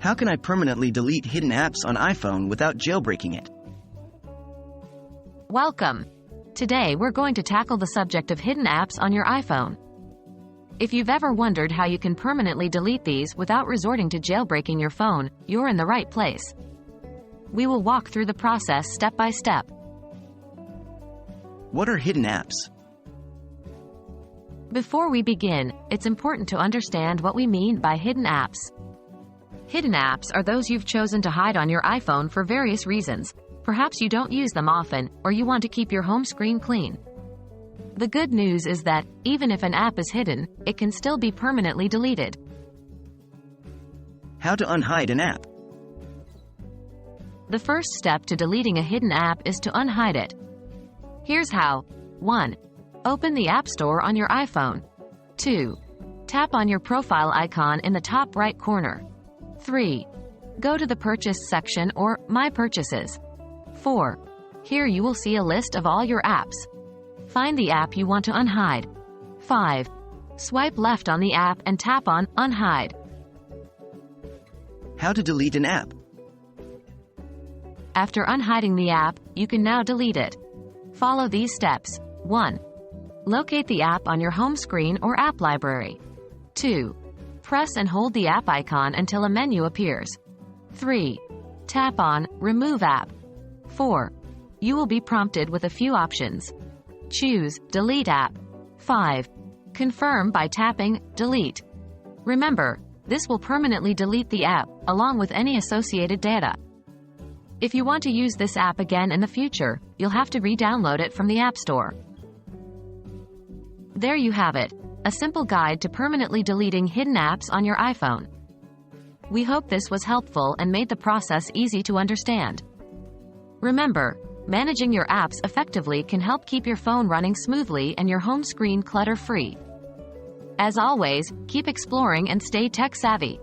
How can I permanently delete hidden apps on iPhone without jailbreaking it? Welcome. Today we're going to tackle the subject of hidden apps on your iPhone. If you've ever wondered how you can permanently delete these without resorting to jailbreaking your phone, you're in the right place. We will walk through the process step by step. What are hidden apps? Before we begin, it's important to understand what we mean by hidden apps. Hidden apps are those you've chosen to hide on your iPhone for various reasons. Perhaps you don't use them often, or you want to keep your home screen clean. The good news is that, even if an app is hidden, it can still be permanently deleted. How to unhide an app? The first step to deleting a hidden app is to unhide it. Here's how. 1. Open the App Store on your iPhone. 2. Tap on your profile icon in the top right corner. 3. Go to the Purchase section or My Purchases. 4. Here you will see a list of all your apps. Find the app you want to unhide. 5. Swipe left on the app and tap on Unhide. How to delete an app? After unhiding the app, you can now delete it. Follow these steps. 1. Locate the app on your home screen or app library. 2. Press and hold the app icon until a menu appears. 3. Tap on Remove App. 4. You will be prompted with a few options. Choose Delete App. 5. Confirm by tapping Delete. Remember, this will permanently delete the app, along with any associated data. If you want to use this app again in the future, you'll have to re-download it from the App Store. There you have it, a simple guide to permanently deleting hidden apps on your iPhone. We hope this was helpful and made the process easy to understand. Remember, managing your apps effectively can help keep your phone running smoothly and your home screen clutter-free. As always, keep exploring and stay tech-savvy.